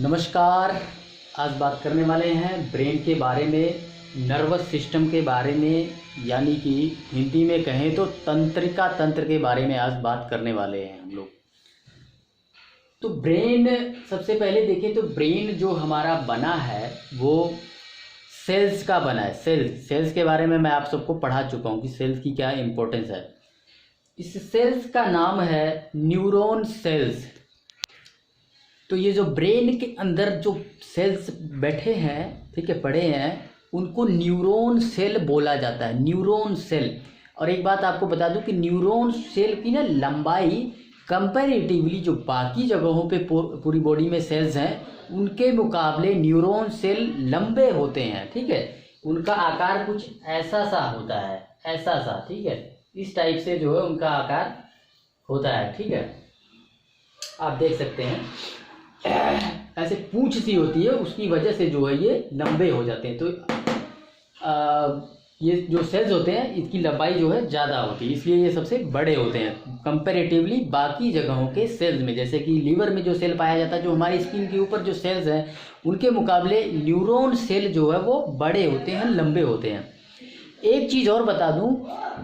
नमस्कार। आज बात करने वाले हैं ब्रेन के बारे में, नर्वस सिस्टम के बारे में, यानी कि हिंदी में कहें तो तंत्रिका तंत्र के बारे में आज बात करने वाले हैं हम लोग। तो ब्रेन, सबसे पहले देखें तो ब्रेन जो हमारा बना है वो सेल्स का बना है। सेल्स के बारे में मैं आप सबको पढ़ा चुका हूँ कि सेल्स की क्या इम्पोर्टेंस है। इस सेल्स का नाम है न्यूरॉन सेल्स। तो ये जो ब्रेन के अंदर जो सेल्स बैठे हैं, ठीक है, पड़े हैं, उनको न्यूरॉन सेल बोला जाता है, न्यूरॉन सेल। और एक बात आपको बता दूं कि न्यूरॉन सेल की ना लंबाई कंपैरेटिवली जो बाकी जगहों पे पूरी बॉडी में सेल्स हैं उनके मुकाबले न्यूरॉन सेल लंबे होते हैं, ठीक है। उनका आकार कुछ ऐसा सा होता है, ऐसा सा, ठीक है, इस टाइप से जो है उनका आकार होता है, ठीक है। आप देख सकते हैं ऐसे पूंछ सी होती है, उसकी वजह से जो है ये लंबे हो जाते हैं। तो ये जो सेल्स होते हैं इसकी लंबाई जो है ज़्यादा होती है, इसलिए ये सबसे बड़े होते हैं कंपैरेटिवली बाकी जगहों के सेल्स में। जैसे कि लीवर में जो सेल पाया जाता है, जो हमारी स्किन के ऊपर जो सेल्स हैं उनके मुकाबले न्यूरॉन सेल जो है वो बड़े होते हैं, लंबे होते हैं। एक चीज़ और बता दूं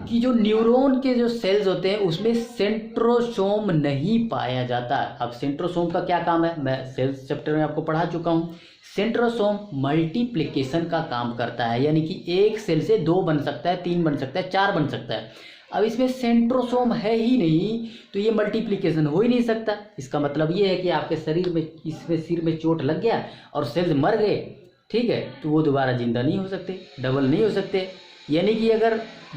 कि जो न्यूरॉन के जो सेल्स होते हैं उसमें सेंट्रोसोम नहीं पाया जाता। अब सेंट्रोसोम का क्या काम है, मैं सेल्स चैप्टर में आपको पढ़ा चुका हूं। सेंट्रोसोम मल्टीप्लिकेशन का काम करता है, यानी कि एक सेल से 2 बन सकता है, 3 बन सकता है, 4 बन सकता है। अब इसमें सेंट्रोसोम है ही नहीं तो ये मल्टीप्लिकेशन हो ही नहीं सकता। इसका मतलब ये है कि आपके शरीर में, इसमें सिर में चोट लग गया और सेल्स मर गए, ठीक है, तो वो दोबारा जिंदा नहीं हो सकते, डबल नहीं हो सकते। यानी कि अगर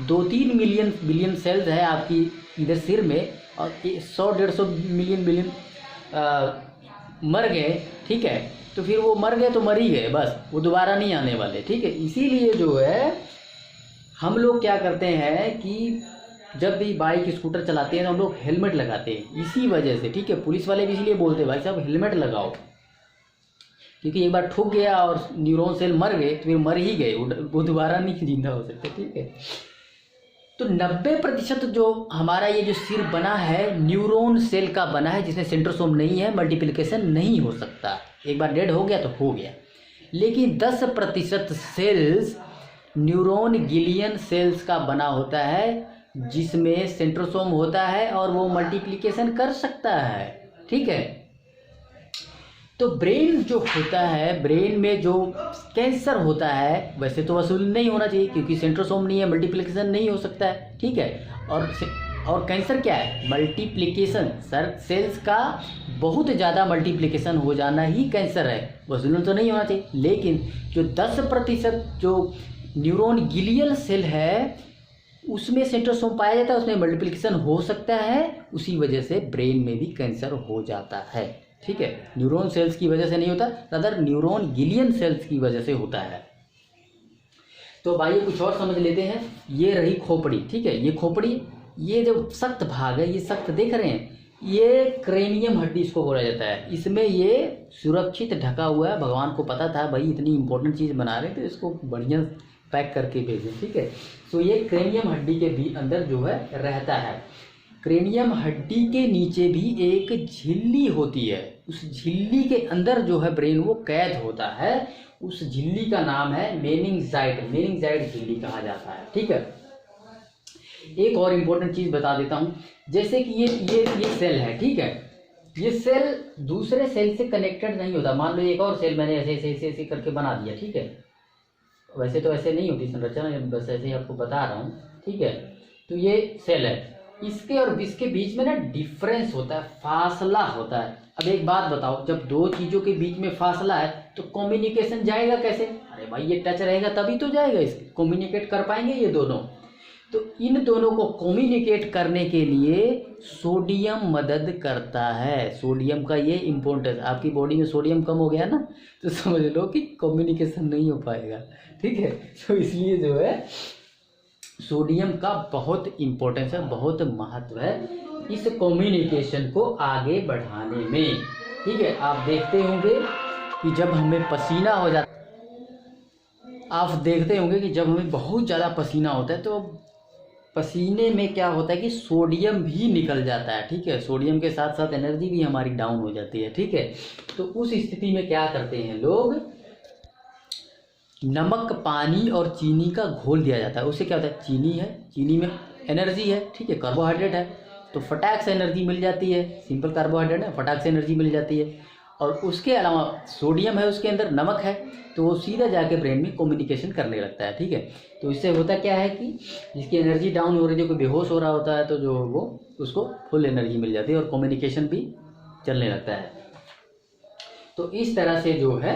2-3 बिलियन सेल्स है आपकी इधर सिर में और 100-150 बिलियन मर गए, ठीक है, तो फिर वो मर गए तो मर ही गए, बस, वो दोबारा नहीं आने वाले, ठीक है। इसीलिए जो है हम लोग क्या करते हैं कि जब भी बाइक स्कूटर चलाते हैं तो हम लोग हेलमेट लगाते हैं, इसी वजह से, ठीक है। पुलिस वाले भी इसीलिए बोलते हैं भाई साहब हेलमेट लगाओ, क्योंकि एक बार ठुक गया और न्यूरॉन सेल मर गए तो फिर मर ही गए, वो दोबारा नहीं जिंदा हो सकते, ठीक है। तो 90% जो हमारा ये जो सिर बना है न्यूरॉन सेल का बना है, जिसमें सेंट्रोसोम नहीं है, मल्टीप्लिकेशन नहीं हो सकता। एक बार डेड हो गया तो हो गया। लेकिन 10% सेल्स न्यूरॉन गिलियन सेल्स का बना होता है, जिसमें सेंट्रोसोम होता है और वो मल्टीप्लिकेशन कर सकता है, ठीक है। तो ब्रेन जो होता है, ब्रेन में जो कैंसर होता है, वैसे तो वसूल नहीं होना चाहिए क्योंकि सेंट्रोसोम नहीं है, मल्टीप्लिकेशन नहीं हो सकता है, ठीक है। और कैंसर क्या है, मल्टीप्लिकेशन, सेल्स का बहुत ज़्यादा मल्टीप्लिकेशन हो जाना ही कैंसर है, वसूल तो नहीं होना चाहिए। लेकिन जो 10% जो न्यूरॉन गिलियल सेल है उसमें सेंट्रोसोम पाया जाता है, उसमें मल्टीप्लिकेशन हो सकता है, उसी वजह से ब्रेन में भी कैंसर हो जाता है, ठीक है। न्यूरॉन सेल्स की वजह से नहीं होता, रादर न्यूरॉन गिलियन सेल्स की वजह से होता है। तो भाई कुछ और समझ लेते हैं। ये रही खोपड़ी, ठीक है, ये खोपड़ी, ये जो सख्त भाग है, ये सख्त देख रहे हैं, ये क्रेनियम हड्डी इसको बोला जाता है। इसमें ये सुरक्षित ढका हुआ है, भगवान को पता था भाई इतनी इंपॉर्टेंट चीज़ बना रहे तो इसको बढ़िया पैक करके भेजें, ठीक है। तो ये क्रेनियम हड्डी के भी अंदर जो है रहता है। क्रेनियम हड्डी के नीचे भी एक झिल्ली होती है, उस झिल्ली के अंदर जो है ब्रेन वो कैद होता है। उस झिल्ली का नाम है मेनिंजाइट झिल्ली कहा जाता है, ठीक है। एक और इम्पोर्टेंट चीज़ बता देता हूँ, जैसे कि ये सेल है, ठीक है, ये सेल दूसरे सेल से कनेक्टेड नहीं होता। मान लो एक और सेल मैंने ऐसे करके बना दिया, ठीक है, वैसे तो ऐसे नहीं होती संरचना, बस ऐसे ही आपको बता रहा हूँ, ठीक है। तो ये सेल है, इसके और इसके बीच में ना डिफरेंस होता है, फासला होता है। अब एक बात बताओ, जब 2 चीज़ों के बीच में फासला है तो कम्युनिकेशन जाएगा कैसे? अरे भाई ये टच रहेगा तभी तो जाएगा, इसके कम्युनिकेट कर पाएंगे ये दोनों। तो इन दोनों को कम्युनिकेट करने के लिए सोडियम मदद करता है। सोडियम का ये इम्पोर्टेंस, आपकी बॉडी में सोडियम कम हो गया ना तो समझ लो कि कम्युनिकेशन नहीं हो पाएगा, ठीक है। तो इसलिए जो है सोडियम का बहुत इम्पोर्टेंस है, बहुत महत्व है इस कम्युनिकेशन को आगे बढ़ाने में, ठीक है। आप देखते होंगे कि जब हमें पसीना हो जाता, आप देखते होंगे कि जब हमें बहुत ज़्यादा पसीना होता है तो पसीने में क्या होता है कि सोडियम भी निकल जाता है, ठीक है, सोडियम के साथ साथ एनर्जी भी हमारी डाउन हो जाती है, ठीक है। तो उस स्थिति में क्या करते हैं लोग, नमक, पानी और चीनी का घोल दिया जाता है। उससे क्या होता है, चीनी है, चीनी में एनर्जी है, ठीक है, कार्बोहाइड्रेट है, तो फटाक से एनर्जी मिल जाती है, सिंपल कार्बोहाइड्रेट है, फटाक से एनर्जी मिल जाती है। और उसके अलावा सोडियम है, उसके अंदर नमक है, तो वो सीधा जाके ब्रेन में कम्युनिकेशन करने लगता है, ठीक है। तो इससे होता क्या है कि जिसकी एनर्जी डाउन हो रही है, जो कोई बेहोश हो रहा होता है, तो जो वो उसको फुल एनर्जी मिल जाती है और कम्युनिकेशन भी चलने लगता है। तो इस तरह से जो है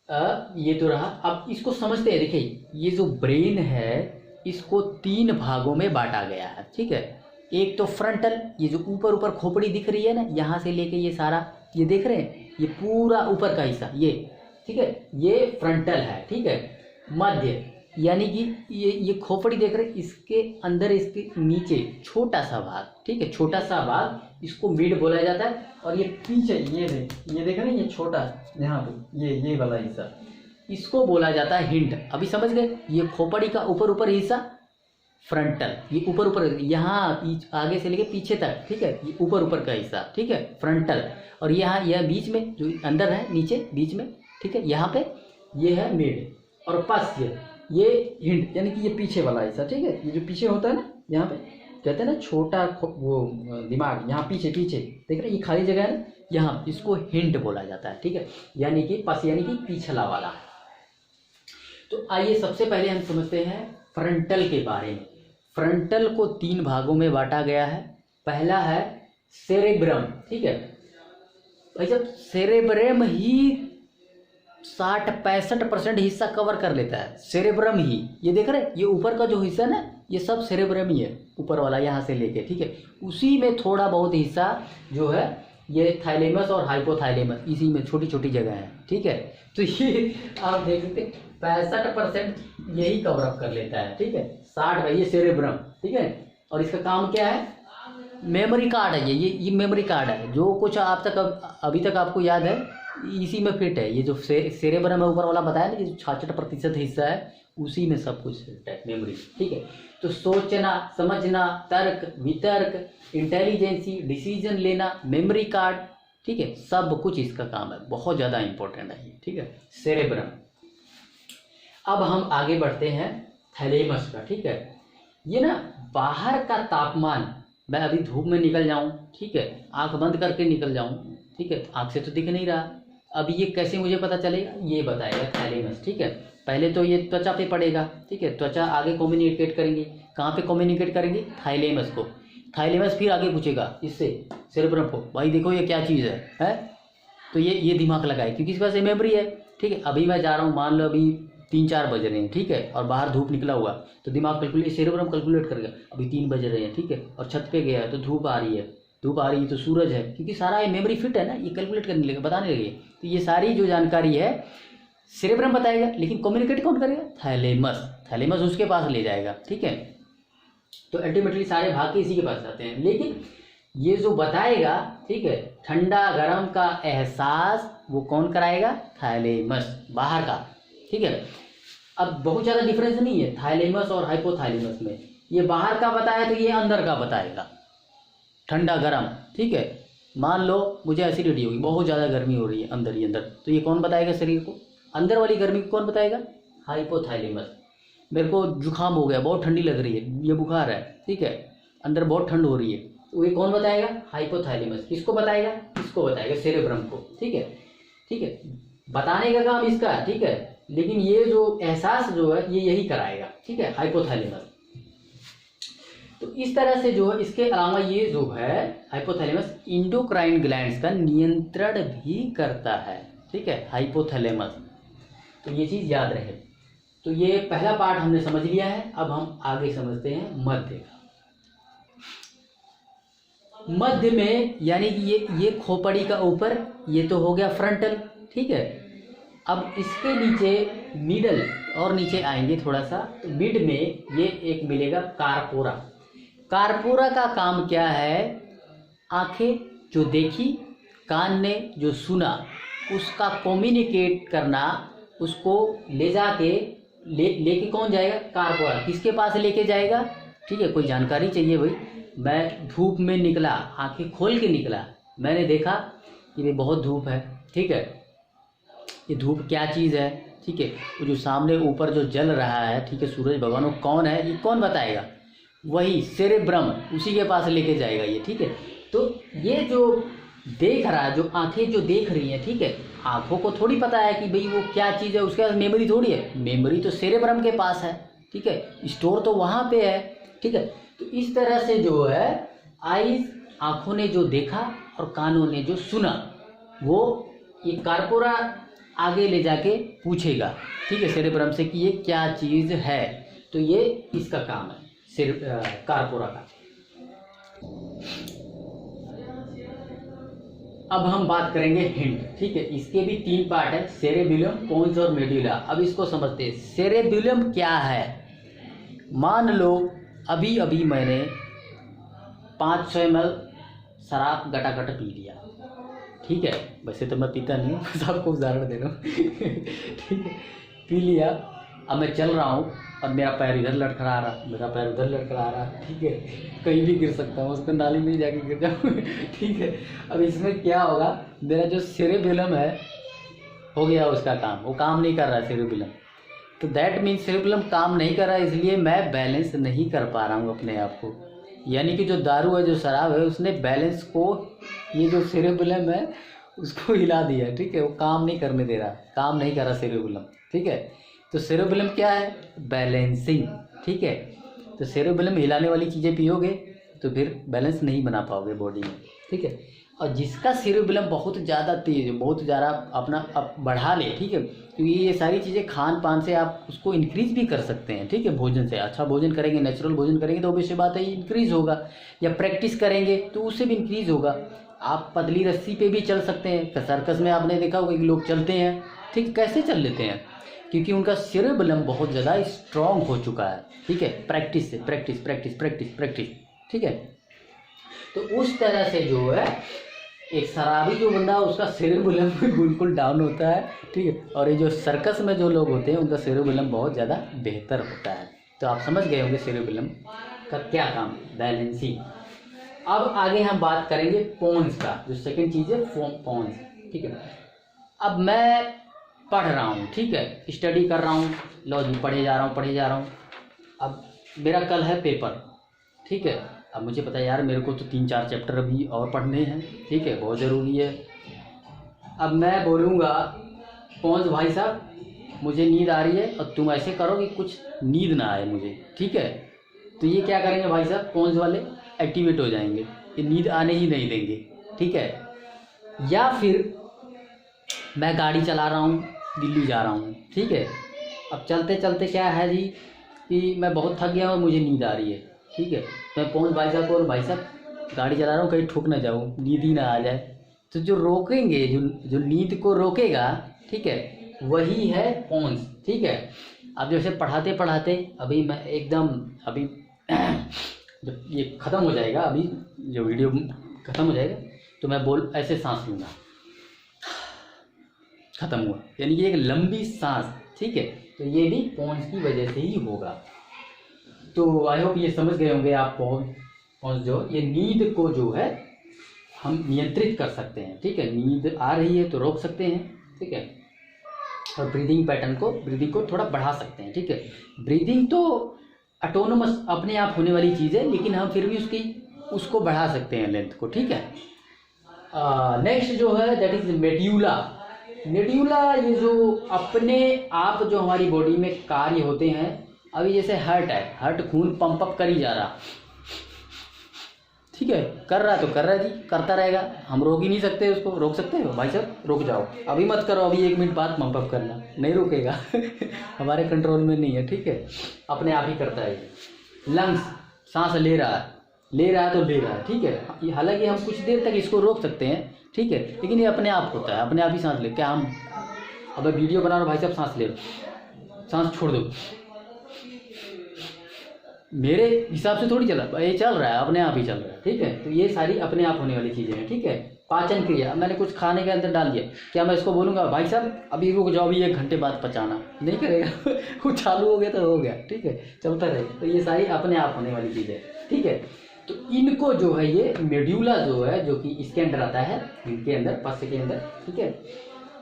ये तो रहा। अब इसको समझते हैं, देखिए ये जो ब्रेन है इसको 3 भागों में बांटा गया है, ठीक है। एक तो फ्रंटल, ये जो ऊपर ऊपर खोपड़ी दिख रही है ना, यहाँ से लेके ये सारा, ये देख रहे हैं, ये पूरा ऊपर का हिस्सा ये, ठीक है, ये फ्रंटल है, ठीक है। मध्य यानी कि ये खोपड़ी देख रहे हैं, इसके अंदर इसके नीचे छोटा सा भाग, ठीक है, छोटा सा भाग, इसको मिड बोला जाता है। और ये पीछे ये देख रहे हैं, ये छोटा यहाँ पे ये वाला हिस्सा, इसको बोला जाता है हिंड। अभी समझ गए, ये खोपड़ी का ऊपर ऊपर हिस्सा फ्रंटल, ये ऊपर ऊपर यहाँ आगे से लेके पीछे तक, ठीक है, ये ऊपर ऊपर का हिस्सा, ठीक है, फ्रंटल। और यहाँ यह बीच में जो अंदर है, नीचे बीच में, ठीक है, यहाँ पे ये है मिड। और पश्च ये हिंड, यानी कि ये पीछे वाला हिस्सा, ठीक है, ये जो पीछे होता है ना, यहाँ पे कहते हैं ना छोटा वो दिमाग, यहाँ पीछे पीछे देख रहे हैं, ये खाली जगह है ना, यहाँ इसको हिंड बोला जाता है, ठीक है, यानी कि पश्च यानी कि पिछला वाला। तो आइए सबसे पहले हम समझते हैं फ्रंटल के बारे में। फ्रंटल को 3 भागों में बांटा गया है। पहला है सेरेब्रम, ठीक है, भाई जब सेरेब्रम ही 60-65% हिस्सा कवर कर लेता है, सेरेब्रम ही, ये देख रहे हैं, ये ऊपर का जो हिस्सा ना, ये सब सेरेब्रम ही है, ऊपर वाला यहाँ से लेके, ठीक है। उसी में थोड़ा बहुत हिस्सा जो है ये थाइलेमस और हाइपोथाइलेमस, इसी में छोटी छोटी जगह है, ठीक है। तो ये आप देख सकते 65% यही कवर अप कर लेता है, ठीक है। 60 भाई ये सेरेब्रम, ठीक है। और इसका काम क्या है, मेमोरी कार्ड है, ये मेमोरी कार्ड है, जो कुछ आप तक अभी तक आपको याद है इसी में फिट है। ये जो सेरेब्रम है ऊपर वाला बताया ना, ये 66% हिस्सा है, उसी में सब कुछ है, मेमोरी, ठीक है। तो सोचना, समझना, तर्क, वितर्क, इंटेलिजेंसी, डिसीजन लेना, मेमोरी कार्ड, ठीक है, सब कुछ इसका काम है, बहुत ज़्यादा इंपॉर्टेंट है ये, ठीक है, सेरेब्रम। अब हम आगे बढ़ते हैं थैलेमस का, ठीक है। ये ना बाहर का तापमान, मैं अभी धूप में निकल जाऊं, ठीक है, आंख बंद करके निकल जाऊं, ठीक है, आंख से तो दिख नहीं रहा, अभी ये कैसे मुझे पता चलेगा, ये बताएगा थैलेमस, ठीक है। पहले तो ये त्वचा पे पड़ेगा, ठीक है, त्वचा आगे कम्युनिकेट करेंगे, कहाँ पे कम्युनिकेट करेंगे, थाइलेमस को। थाइलेमस फिर आगे पूछेगा इससे सेरेब्रम को, भाई देखो ये क्या चीज़ है? तो ये दिमाग लगाए, क्योंकि इसके पास ये मेमोरी है, ठीक है। अभी मैं जा रहा हूँ, मान लो अभी 3-4 बज रहे हैं, ठीक है, और बाहर धूप निकला हुआ, तो दिमाग कैलकुलेट, सेरेब्रम कैलकुलेट करेगा, अभी 3 बज रहे हैं, ठीक है, और छत पे गया है तो धूप आ रही है तो सूरज है, क्योंकि सारा ये मेमोरी फिट है ना, ये कैलकुलेट करने लगे, बताने लगे। तो ये सारी जो जानकारी है सेरेब्रम बताएगा, लेकिन कम्युनिकेट कौन करेगा, थैलेमस उसके पास ले जाएगा, ठीक है। तो अल्टीमेटली सारे भाग के इसी के पास जाते हैं, लेकिन ये जो बताएगा, ठीक है, ठंडा गर्म का एहसास वो कौन कराएगा, थैलेमस, बाहर का, ठीक है। अब बहुत ज़्यादा डिफरेंस नहीं है थाइलेमस और हाइपोथाइलेमस में, ये बाहर का बताया तो ये अंदर का बताएगा, ठंडा गर्म, ठीक है। मान लो मुझे एसिडिटी होगी, बहुत ज़्यादा गर्मी हो रही है अंदर ही अंदर, तो ये कौन बताएगा शरीर को, अंदर वाली गर्मी को कौन बताएगा, हाइपोथाइलेमस। मेरे को जुकाम हो गया, बहुत ठंडी लग रही है, ये बुखार है, ठीक है, अंदर बहुत ठंड हो रही है, तो ये कौन बताएगा, हाइपोथाइलेमस। किसको बताएगा, इसको बताएगा, सेरेब्रम को, ठीक है, ठीक है। बताने का काम इसका है, ठीक है, लेकिन ये जो एहसास जो है ये यही कराएगा, ठीक है, हाइपोथैलेमस। तो इस तरह से जो है, इसके अलावा ये जो है हाइपोथैलेमस इंडोक्राइन ग्लैंड्स का नियंत्रण भी करता है, ठीक है, हाइपोथैलेमस। तो ये चीज़ याद रहे। तो ये पहला पार्ट हमने समझ लिया है। अब हम आगे समझते हैं मध्य का। मध्य में यानी कि ये खोपड़ी का ऊपर, ये तो हो गया फ्रंटल, ठीक है। अब इसके नीचे मिडल और नीचे आएंगे थोड़ा सा, तो मिड में ये एक मिलेगा कार्पोरा। कार्पोरा का काम क्या है, आंखें जो देखी, कान ने जो सुना, उसका कम्युनिकेट करना, उसको ले जाके लेके कौन जाएगा, कार्पोरा। किसके पास लेके जाएगा, ठीक है, कोई जानकारी चाहिए भाई, मैं धूप में निकला, आंखें खोल के निकला, मैंने देखा कि भाई बहुत धूप है, ठीक है, ये धूप क्या चीज़ है, ठीक है, वो जो सामने ऊपर जो जल रहा है, ठीक है, सूरज भगवान, वो कौन है, ये कौन बताएगा, वही सेरेब्रम, उसी के पास लेके जाएगा ये, ठीक है। तो ये जो देख रहा है, जो आंखें जो देख रही हैं, ठीक है, आंखों को थोड़ी पता है कि भाई वो क्या चीज़ है, उसके पास मेमोरी थोड़ी है, मेमोरी तो सेरेब्रम के पास है, ठीक है, स्टोर तो वहाँ पे है, ठीक है। तो इस तरह से जो है आईज, आंखों ने जो देखा और कानों ने जो सुना, वो ये कार्पोरा आगे ले जाके पूछेगा, ठीक है, सेरेब्रम से कि ये क्या चीज़ है। तो ये इसका काम है कार्पोरा का। अब हम बात करेंगे हिंट, ठीक है, इसके भी 3 पार्ट है, सेरेब्रम, पोन्स और मेडुला। अब इसको समझते हैं, सेरेब्रम क्या है। मान लो अभी अभी मैंने 500 ml शराब गटागट पी लिया, ठीक है, वैसे तो मैं पीता नहीं हूँ, सबको उदाहरण दे रहा हूँ ठीक है, पी लिया, अब मैं चल रहा हूँ और मेरा पैर इधर लड़खड़ा रहा, मेरा पैर उधर लड़खड़ा रहा, ठीक है, कहीं भी गिर सकता हूँ, उसको नाली में ही जाके गिर जाऊँ ठीक है। अब इसमें क्या होगा, मेरा जो सेरेब्रम है हो गया उसका काम, वो काम नहीं कर रहा है सेरेब्रम, तो दैट मीन्स सेरेब्रम काम नहीं कर रहा है, इसलिए मैं बैलेंस नहीं कर पा रहा हूँ अपने आप को। यानी कि जो दारू है, जो शराब है, उसने बैलेंस को, ये जो सेरेब्रम है उसको हिला दिया, ठीक है, वो काम नहीं करने दे रहा, काम नहीं कर रहा सेरेब्रम, ठीक है। तो सेरेब्रम क्या है, बैलेंसिंग, ठीक है। तो सेरेब्रम हिलाने वाली चीज़ें पियोगे तो फिर बैलेंस नहीं बना पाओगे बॉडी में, ठीक है। और जिसका सेरेब्रम बहुत ज़्यादा तेज है, बहुत ज़्यादा अपना बढ़ा ले, ठीक है, क्योंकि ये सारी चीज़ें खान पान से आप उसको इंक्रीज़ भी कर सकते हैं, ठीक है, भोजन से, अच्छा भोजन करेंगे, नेचुरल भोजन करेंगे तो ऑब्वियस बात है इंक्रीज़ होगा, या प्रैक्टिस करेंगे तो उससे भी इंक्रीज़ होगा। आप पतली रस्सी पे भी चल सकते हैं, सर्कस में आपने देखा होगा कि लोग चलते हैं, ठीक, कैसे चल लेते हैं, क्योंकि उनका सेरेब्रम बहुत ज़्यादा स्ट्रॉन्ग हो चुका है, ठीक है, प्रैक्टिस से, प्रैक्टिस प्रैक्टिस प्रैक्टिस प्रैक्टिस, ठीक है। तो उस तरह से जो है एक शराबी जो बंदा है उसका सेरेब्रम बिल्कुल डाउन होता है, ठीक है, और ये जो सर्कस में जो लोग होते हैं उनका सेरेब्रम बहुत ज़्यादा बेहतर होता है। तो आप समझ गए होंगे सेरेब्रम का क्या काम, बैलेंसिंग। अब आगे हम बात करेंगे पोन्स का, जो सेकंड चीज़ है पोन्स, ठीक है। अब मैं पढ़ रहा हूँ, ठीक है, स्टडी कर रहा हूँ, लो जी पढ़े जा रहा हूँ, अब मेरा कल है पेपर, ठीक है, अब मुझे पता है यार मेरे को तो 3-4 चैप्टर अभी और पढ़ने हैं, ठीक है, बहुत ज़रूरी है। अब मैं बोलूँगा पोन्स भाई साहब मुझे नींद आ रही है, और तुम ऐसे करो कि कुछ नींद ना आए मुझे, ठीक है। तो ये क्या करेंगे भाई साहब, पोन्स वाले एक्टिवेट हो जाएंगे, ये नींद आने ही नहीं देंगे, ठीक है। या फिर मैं गाड़ी चला रहा हूँ, दिल्ली जा रहा हूँ, ठीक है, अब चलते चलते क्या है जी कि मैं बहुत थक गया और मुझे नींद आ रही है, ठीक है, मैं पोन्स भाई साहब को, भाई साहब गाड़ी चला रहा हूँ कहीं ठुक ना जाऊँ, नींद ही ना आ जाए। तो जो रोकेंगे, जो नींद को रोकेगा, ठीक है, वही है पोन्स, ठीक है। अब जैसे पढ़ाते पढ़ाते अभी मैं एकदम, अभी जब ये ख़त्म हो जाएगा, अभी जो वीडियो ख़त्म हो जाएगा तो मैं ऐसे सांस लूँगा, ख़त्म हुआ, यानी कि एक लंबी सांस, ठीक है। तो ये भी पोन्स की वजह से ही होगा। तो आई होप ये समझ गए होंगे आप, पोन्स जो ये नींद को जो है हम नियंत्रित कर सकते हैं, ठीक है, नींद आ रही है तो रोक सकते हैं, ठीक है, और ब्रीदिंग को थोड़ा बढ़ा सकते हैं, ठीक है। ब्रीदिंग तो ऑटोनोमस अपने आप होने वाली चीज़ है, लेकिन हम फिर भी उसको बढ़ा सकते हैं लेंथ को, ठीक है। नेक्स्ट जो है दैट इज मेड्यूला। ये जो अपने आप जो हमारी बॉडी में कार्य होते हैं, अभी जैसे हार्ट है, हार्ट खून पंप अप कर ही जा रहा, ठीक है, कर रहा है तो कर रहा है जी, करता रहेगा, हम रोक ही नहीं सकते उसको। रोक सकते हो भाई साहब, रुक जाओ, अभी मत करो, अभी 1 मिनट बाद पंप अप करना, नहीं रुकेगा हमारे कंट्रोल में नहीं है, ठीक है, अपने आप ही करता है। लंग्स, सांस ले रहा है तो ले रहा है, ठीक है, हालांकि हम कुछ देर तक इसको रोक सकते हैं, ठीक है, लेकिन ये अपने आप होता है, अपने आप ही सांस ले। क्या हम अब वीडियो बना रहे हो भाई साहब, सांस ले लो, सांस छोड़ दो, मेरे हिसाब से थोड़ी चला, ये चल रहा है, अपने आप ही चल रहा है, ठीक है। तो ये सारी अपने आप होने वाली चीज़ें हैं, ठीक है। पाचन क्रिया, मैंने कुछ खाने के अंदर डाल दिया, क्या मैं इसको बोलूँगा भाई साहब अभी रुक जाओ, अभी 1 घंटे बाद पचाना? नहीं करेगा। वो चालू हो गया तो हो गया, ठीक है, चलता रहे। तो ये सारी अपने आप होने वाली चीज़ है, ठीक है। तो इनको जो है ये मेड्यूला जो है, जो कि इसके अंदर आता है, इनके अंदर, पस्य के अंदर, ठीक है,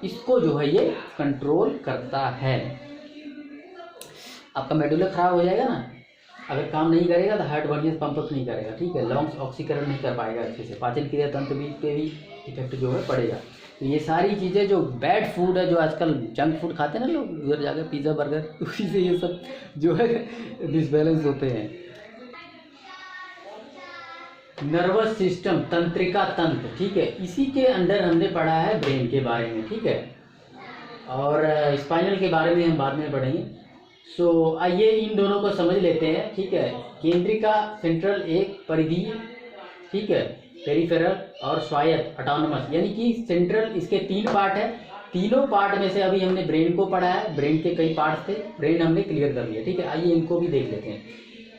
इसको जो है ये कंट्रोल करता है। आपका मेडुला खराब हो जाएगा ना, अगर काम नहीं करेगा तो हार्ट बढ़िया पंप अप नहीं करेगा, ठीक है, लंग्स ऑक्सीकरण नहीं कर पाएगा अच्छे से, पाचन क्रिया तंत्र भी पे भी इफेक्ट जो है पड़ेगा। तो ये सारी चीज़ें जो बैड फूड है, जो आजकल जंक फूड खाते हैं ना लोग, उधर जाकर पिज़्ज़ा बर्गर, उसी से ये सब जो है डिसबैलेंस होते हैं। नर्वस सिस्टम, तंत्रिका तंत्र, ठीक है, इसी के अंदर हमने पढ़ा है ब्रेन के बारे में, ठीक है, और स्पाइनल के बारे में हम बाद में पढ़ेंगे। सो आइए इन दोनों को समझ लेते हैं, ठीक है। केंद्रिका सेंट्रल एक परिधीय, ठीक है, पेरिफेरल और स्वायत्त ऑटोनोमस, यानी कि सेंट्रल, इसके 3 पार्ट है। तीनों पार्ट में से अभी हमने ब्रेन को पढ़ा है, ब्रेन के कई पार्ट थे, ब्रेन हमने क्लियर कर लिया, ठीक है। आइए इनको भी देख लेते हैं।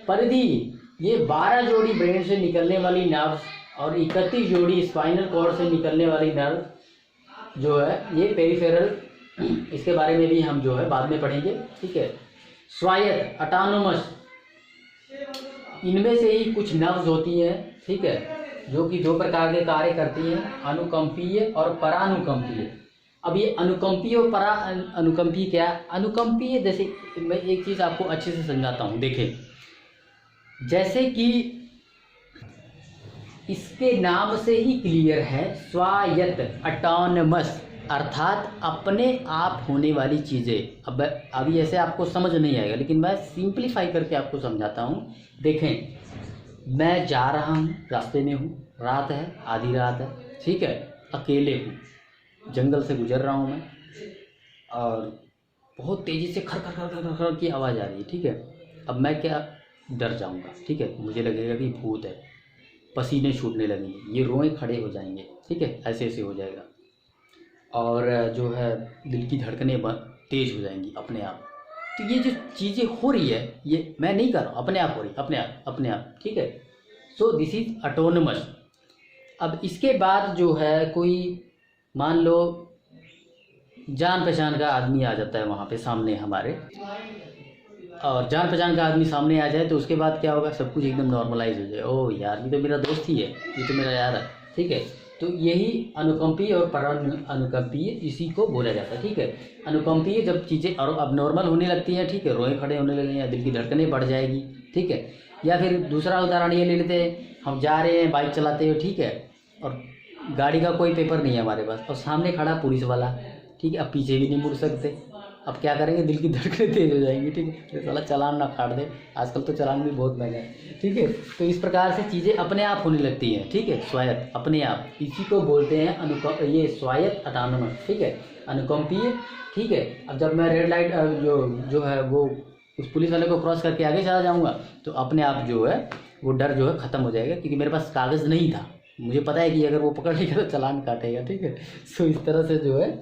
परिधि, ये 12 जोड़ी ब्रेन से निकलने वाली नर्व्स और 31 जोड़ी स्पाइनल कॉर्ड से निकलने वाली नर्व जो है ये पेरिफेरल, इसके बारे में भी हम जो है बाद में पढ़ेंगे, ठीक है। स्वायत्त ऑटोनोमस, इनमें से ही कुछ नर्व्स होती हैं, ठीक है, जो कि 2 प्रकार के कार्य करती हैं, अनुकंपीय और परानुकंपीय। अब ये अनुकंपीय और परा अनुकंपीय क्या? अनुकंपीय, जैसे मैं एक चीज़ आपको अच्छे से समझाता हूँ, देखें, जैसे कि इसके नाम से ही क्लियर है, स्वायत्त ऑटोनमस, अर्थात अपने आप होने वाली चीज़ें। अब अभी ऐसे आपको समझ नहीं आएगा, लेकिन मैं सिंप्लीफाई करके आपको समझाता हूँ। देखें, मैं जा रहा हूँ, रास्ते में हूँ, रात है, आधी रात है, ठीक है, अकेले हूँ, जंगल से गुजर रहा हूँ मैं, और बहुत तेज़ी से खर खर खर खर खर की आवाज़ आ रही है, ठीक है। अब मैं क्या, डर जाऊँगा, ठीक है, मुझे लगेगा कि भूत है, पसीने छूटने लगेंगे, ये रोए खड़े हो जाएंगे, ठीक है, ऐसे ऐसे हो जाएगा, और जो है दिल की धड़कनें तेज़ हो जाएंगी अपने आप। तो ये जो चीज़ें हो रही है, ये मैं नहीं कर रहा हूँ, अपने आप हो रही, अपने आप, ठीक है। So this is autonomous. अब इसके बाद जो है कोई, मान लो जान पहचान का आदमी आ जाता है वहाँ पे सामने हमारे, और जान पहचान का आदमी सामने आ जाए तो उसके बाद क्या होगा, सब कुछ एकदम नॉर्मलाइज हो जाए, ओह यार ये तो मेरा दोस्त ही है, ये तो मेरा यार है, ठीक है। तो यही अनुकंपीय और परानुकंपीय, इसी को बोला जाता है, ठीक है। अनुकंपीय जब चीज़ें और अब नॉर्मल होने लगती हैं, ठीक है, रोए खड़े होने लगेंगे, दिल की धड़कनें बढ़ जाएगी, ठीक है। या फिर दूसरा उदाहरण ये ले लेते हैं, हम जा रहे हैं बाइक चलाते हुए, ठीक है, और गाड़ी का कोई पेपर नहीं है हमारे पास, और सामने खड़ा पुलिस वाला, ठीक है, अब पीछे भी नहीं मुड़ सकते, अब क्या करेंगे, दिल की धड़कनें तेज हो जाएंगी, ठीक है, साला चालान ना काट दे, आजकल तो चालान भी बहुत महंगा है, ठीक है। तो इस प्रकार से चीज़ें अपने आप होने लगती हैं, ठीक है, स्वायत्त, अपने आप, इसी को बोलते हैं ये स्वायत्त ऑटोनोमस, ठीक है, अनुकंपीय, ठीक है। अब जब मैं रेड लाइट जो है वो उस पुलिस वाले को क्रॉस करके आगे चला जाऊँगा, तो अपने आप जो है वो डर जो है ख़त्म हो जाएगा, क्योंकि मेरे पास कागज़ नहीं था, मुझे पता है कि अगर वो पकड़ लेगा तो चालान काटेगा, ठीक है। सो इस तरह से जो है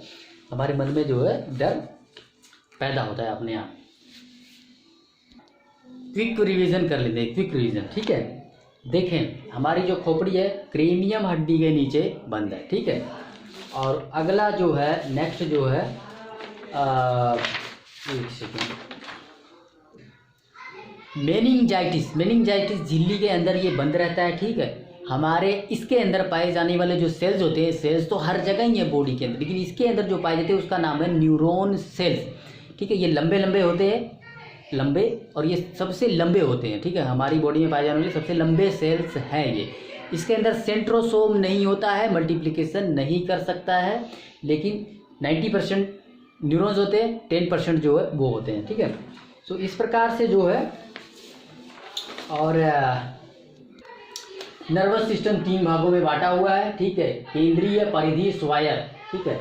हमारे मन में जो है डर पैदा होता है अपने आप। क्विक रिवीजन कर लेते हैं, क्विक रिवीजन, ठीक है। देखें, हमारी जो खोपड़ी है क्रेनियम हड्डी के नीचे बंद है, ठीक है, और अगला जो है नेक्स्ट जो है एक सेकेंड, मेनिंजाइटिस झिल्ली के अंदर ये बंद रहता है, ठीक है। हमारे इसके अंदर पाए जाने वाले जो सेल्स होते हैं, सेल्स तो हर जगह ही है बॉडी के अंदर, लेकिन इसके अंदर जो पाए जाते हैं उसका नाम है न्यूरॉन सेल्स, ठीक है। ये लंबे लंबे होते हैं, लंबे, और ये सबसे लंबे होते हैं, ठीक है, हमारी बॉडी में पाए जाने वाले सबसे लंबे सेल्स हैं ये। इसके अंदर सेंट्रोसोम नहीं होता है, मल्टीप्लिकेशन नहीं कर सकता है, लेकिन 90% न्यूरॉन्स होते हैं, 10% जो है वो होते हैं, ठीक है। सो इस प्रकार से जो है, और नर्वस सिस्टम 3 भागों में बांटा हुआ है, ठीक है, केंद्रीय, परिधीय, स्वायत्त, ठीक है।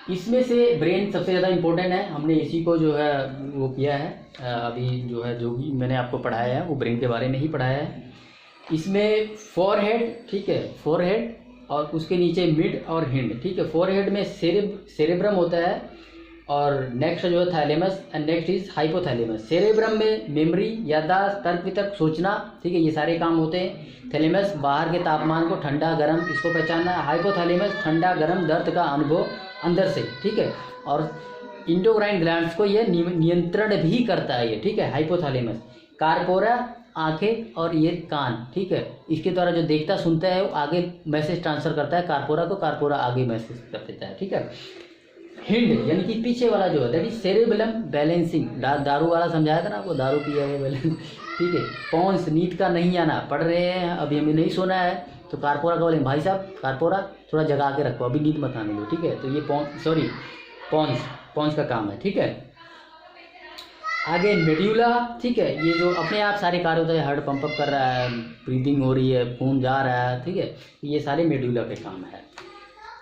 इसमें से ब्रेन सबसे ज़्यादा इम्पोर्टेंट है, हमने इसी को जो है वो किया है, अभी जो है जो भी मैंने आपको पढ़ाया है वो ब्रेन के बारे में ही पढ़ाया है। इसमें फोरहेड, ठीक है, फोरहेड, और उसके नीचे मिड और हिंड, ठीक है। फोरहेड में सेरेब्रम होता है, और नेक्स्ट जो है thalamus and next is hypothalamus. Cerebrum में मेमोरी, याददाश्त, तर्क वितर्क, सोचना, ठीक है, ये सारे काम होते हैं। थैलेमस बाहर के तापमान को ठंडा गर्म इसको पहचानना है। हाइपोथैलेमस ठंडा गर्म दर्द का अनुभव अंदर से, ठीक है। और इंडोक्राइन ग्लैंड्स को ये नियंत्रण भी करता है ये, ठीक है, हाइपोथैलेमस। कार्पोरा आंखें और ये कान, ठीक है, इसके द्वारा जो देखता सुनता है वो आगे मैसेज ट्रांसफर करता है कार्पोरा को, कार्पोरा आगे मैसेज कर देता है, ठीक है। हिंड यानी कि पीछे वाला जो है दैट इज सेरेबेलम बैलेंसिंग, दारू वाला समझाया था ना आपको, दारू पिया वो बैलेंस, ठीक है। पॉन्स नींद का नहीं आना, पढ़ रहे हैं अभी हमें नहीं सोना है तो कार्पोरा का बोले भाई साहब कार्पोरा थोड़ा जगा के रखो अभी नींद मत आने दो, ठीक है। तो ये पॉन्स का काम है, ठीक है। आगे मेड्यूला, ठीक है, ये जो अपने आप सारे कार्य होते हैं, हार्ट पंप अप कर रहा है, ब्रीदिंग हो रही है, खून जा रहा है, ठीक है, ये सारे मेड्यूला के काम है।